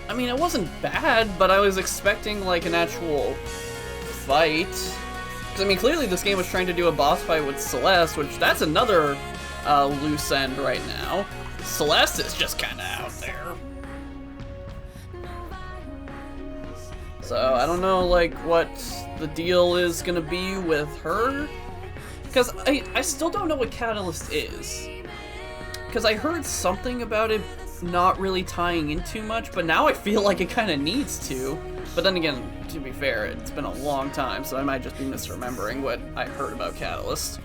Speaker 1: I mean, it wasn't bad, but I was expecting, like, an actual fight. 'Cause, I mean, clearly this game was trying to do a boss fight with Celeste, which that's another loose end right now. Celeste is just kind of out there. So, I don't know, like, what the deal is gonna be with her. Because I still don't know what Catalyst is. Because I heard something about it not really tying in too much, but now I feel like it kind of needs to. But then again, to be fair, it's been a long time, so I might just be misremembering what I heard about Catalyst.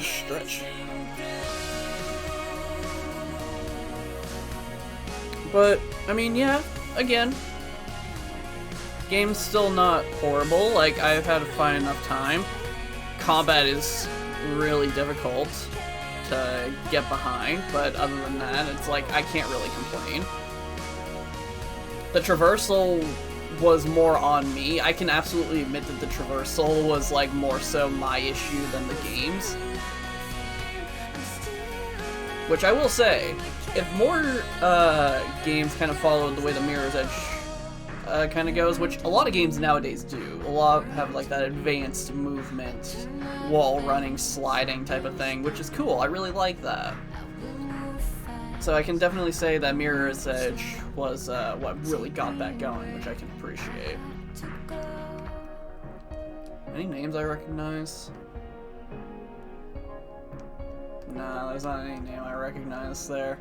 Speaker 1: Stretch. But, I mean, yeah, again, game's still not horrible. Like, I've had to find enough time. Combat is really difficult to get behind, but other than that, it's like, I can't really complain. The traversal was more on me. I can absolutely admit that the traversal was, like, more so my issue than the game's. Which I will say, if more games kind of followed the way the Mirror's Edge kind of goes, which a lot of games nowadays do, a lot have like that advanced movement, wall running, sliding type of thing, which is cool. I really like that. So I can definitely say that Mirror's Edge was what really got that going, which I can appreciate. Any names I recognize? Nah, there's not any name I recognize there.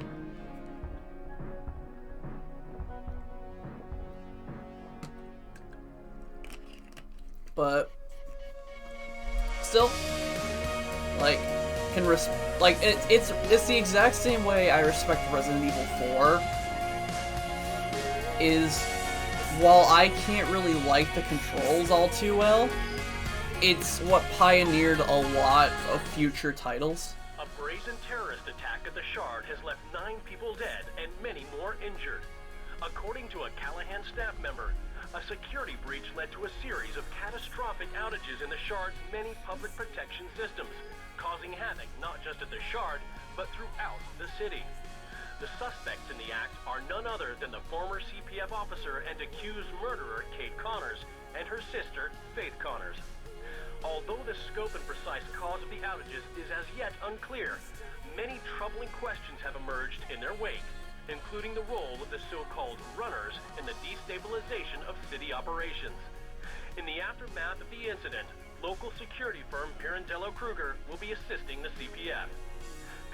Speaker 1: But still, like, it's the exact same way I respect Resident Evil 4. Is while I can't really like the controls all too well, it's what pioneered a lot of future titles.
Speaker 3: A brazen terrorist attack at the Shard has left 9 people dead and many more injured. According to a Callahan staff member, a security breach led to a series of catastrophic outages in the Shard's many public protection systems, causing havoc not just at the Shard, but throughout the city. The suspects in the act are none other than the former CPF officer and accused murderer Kate Connors and her sister, Faith Connors. Although the scope and precise cause of the outages is as yet unclear, many troubling questions have emerged in their wake, including the role of the so-called runners in the destabilization of city operations. In the aftermath of the incident, local security firm Pirandello Kruger will be assisting the CPF.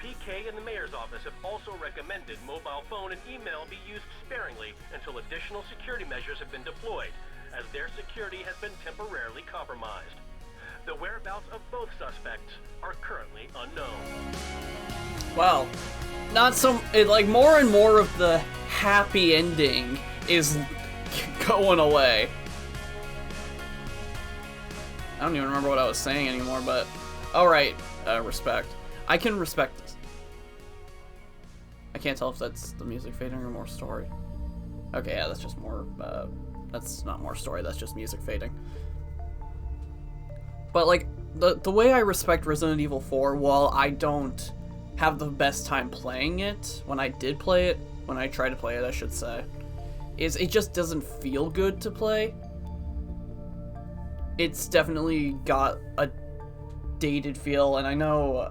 Speaker 3: PK and the mayor's office have also recommended mobile phone and email be used sparingly until additional security measures have been deployed, as their security has been temporarily compromised. The whereabouts of both suspects are currently unknown.
Speaker 1: Well, not so, like, more and more of the happy ending is going away. I don't even remember what I was saying anymore, but alright, respect. I can respect this. I can't tell if that's the music fading or more story. Okay, yeah, that's just more, that's not more story, that's just music fading. But, like, the way I respect Resident Evil 4, while I don't have the best time playing it, when I did play it, when I tried to play it, I should say, is it just doesn't feel good to play. It's definitely got a dated feel, and I know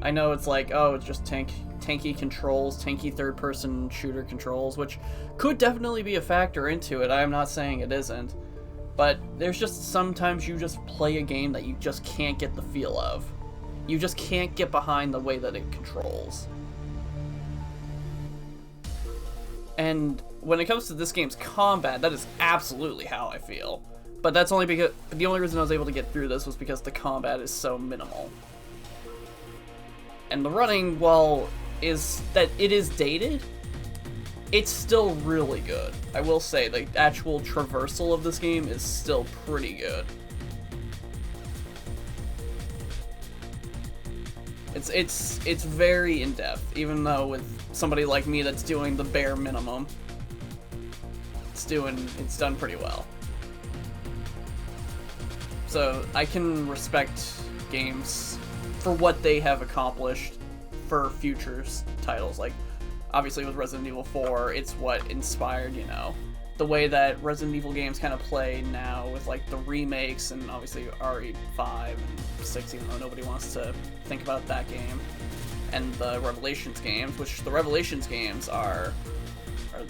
Speaker 1: it's like, oh, it's just tanky controls, tanky third-person shooter controls, which could definitely be a factor into it. I'm not saying it isn't. But there's just sometimes you just play a game that you just can't get the feel of. You just can't get behind the way that it controls. And when it comes to this game's combat, that is absolutely how I feel. But that's only because the only reason I was able to get through this was because the combat is so minimal. And the running, while it is dated, it's still really good. I will say, the actual traversal of this game is still pretty good. It's very in-depth, even though with somebody like me that's doing the bare minimum, it's done pretty well. So I can respect games for what they have accomplished for future titles. Like, obviously with Resident Evil 4, it's what inspired, you know, the way that Resident Evil games kind of play now with, like, the remakes and obviously RE5 and 6, even though nobody wants to think about that game. And the Revelations games, which the Revelations games are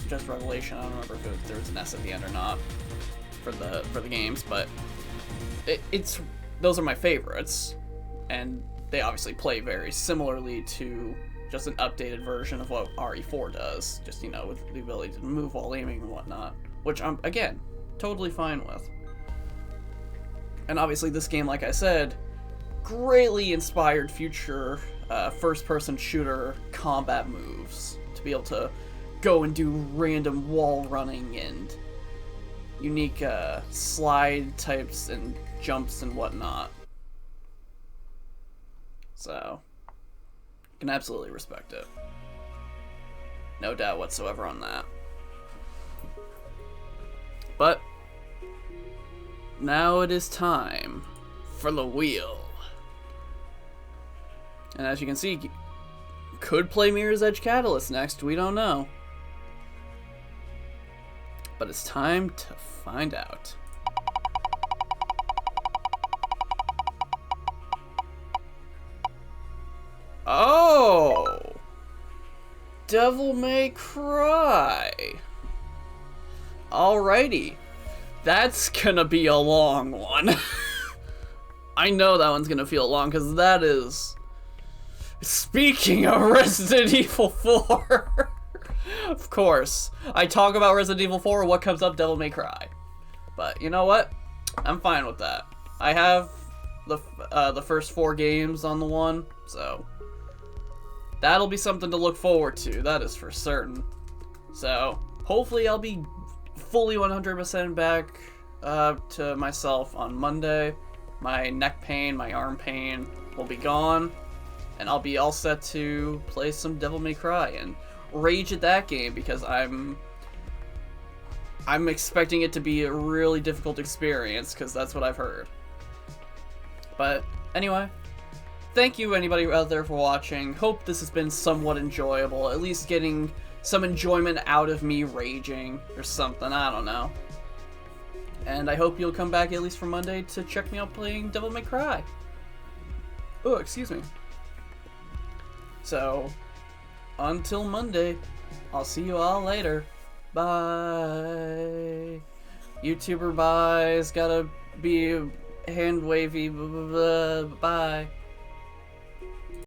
Speaker 1: just Revelation. I don't remember if there was an S at the end or not for the games, but those are my favorites, and they obviously play very similarly to just an updated version of what RE4 does, just, you know, with the ability to move while aiming and whatnot, which I'm, again, totally fine with. And obviously this game, like I said, greatly inspired future first-person shooter combat moves to be able to go and do random wall running and unique slide types and jumps and whatnot. So, you can absolutely respect it. No doubt whatsoever on that. But, now it is time for the wheel. And as you can see, could play Mirror's Edge Catalyst next, we don't know. But it's time to find out. Oh! Devil May Cry. Alrighty. That's gonna be a long one. I know that one's gonna feel long, because that is... Speaking of Resident Evil 4... Of course. I talk about Resident Evil 4, what comes up? Devil May Cry. But, you know what? I'm fine with that. I have the first 4 games on the one, so... That'll be something to look forward to, that is for certain. So, hopefully I'll be fully 100% back to myself on Monday. My neck pain, my arm pain will be gone, and I'll be all set to play some Devil May Cry and rage at that game, because I'm expecting it to be a really difficult experience, because that's what I've heard. But anyway, thank you anybody out there for watching. Hope this has been somewhat enjoyable, at least getting some enjoyment out of me raging or something, I don't know. And I hope you'll come back at least for Monday to check me out playing Devil May Cry. Oh, excuse me. So, until Monday, I'll see you all later. Bye. YouTuber buys gotta be hand wavy. Bye.